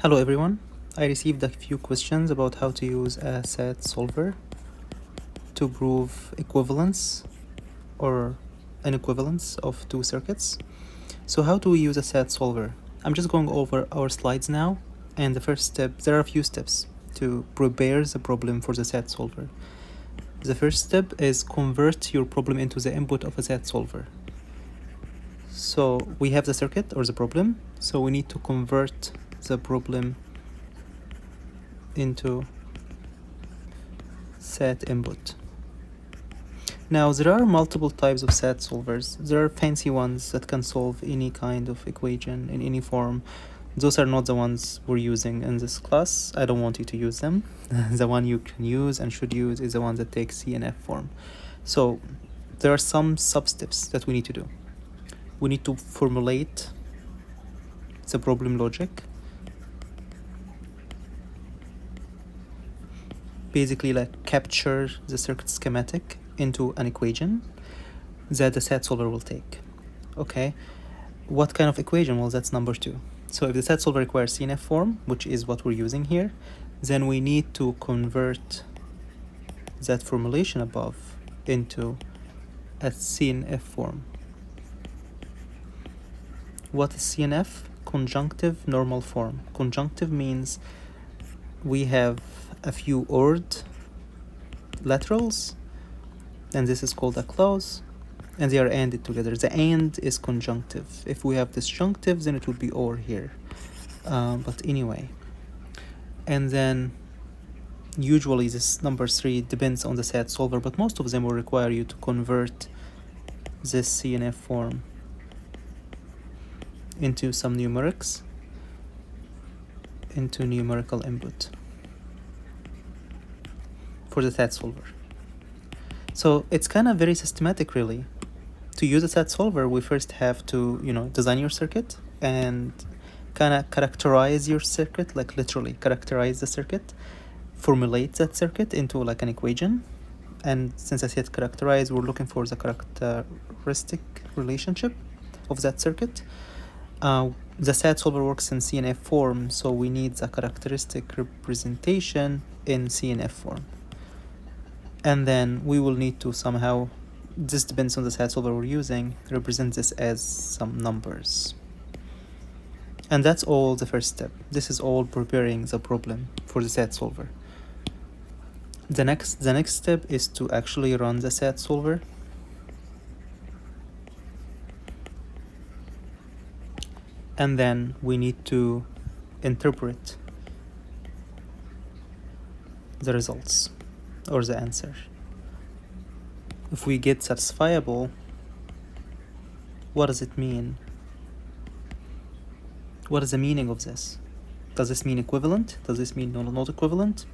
Hello everyone. I received a few questions about how to use a set solver to prove equivalence or an equivalence of two circuits. So how do we use a set solver? I'm just going over our slides now, and the first step, there are a few steps to prepare the problem for the set solver. The first step is convert your problem into the input of a set solver. So we have the circuit or the problem, so we need to convert the problem into set input. Now there are multiple types of set solvers. There are fancy ones that can solve any kind of equation in any form. Those are not the ones we're using in this class. I don't want you to use them. The one you can use and should use is the one that takes C and F form. So there are some sub-steps that we need to do. We need to formulate the problem logic. Basically, like capture the circuit schematic into an equation that the set solver will take. Okay, what kind of equation? Well, that's number 2. So if the set solver requires CNF form, which is what we're using here, then we need to convert that formulation above into a CNF form. What is CNF? Conjunctive normal form. Conjunctive means we have a few ORed laterals, and this is called a clause, and they are ANDed together. The AND is conjunctive. If we have disjunctive, then it would be OR here. But anyway, and then usually this number 3 depends on the set solver, but most of them will require you to convert this CNF form into some numerics, into numerical input for the set solver. So it's kind of very systematic, really. To use a set solver, we first have to, design your circuit and kind of characterize your circuit, like literally characterize the circuit, formulate that circuit into like an equation. And since I said characterize, we're looking for the characteristic relationship of that circuit. The set solver works in CNF form, so we need the characteristic representation in CNF form. And then we will need to somehow, this depends on the set solver we're using, represent this as some numbers. And that's all the first step. This is all preparing the problem for the set solver. The next step is to actually run the set solver. And then we need to interpret the results or the answer. If we get satisfiable, what does it mean? What is the meaning of this? Does this mean equivalent? Does this mean not equivalent?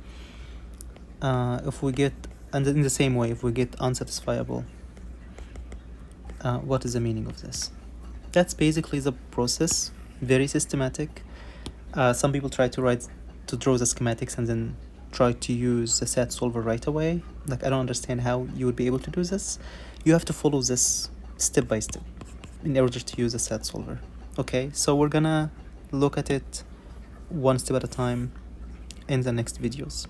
If we get, and in the same way, if we get unsatisfiable, what is the meaning of this? That's basically the process, very systematic. Some people try to draw the schematics and then try to use the set solver right away. Like, I don't understand how you would be able to do this. You have to follow this step by step in order to use a set solver. Okay, so we're gonna look at it one step at a time in the next videos.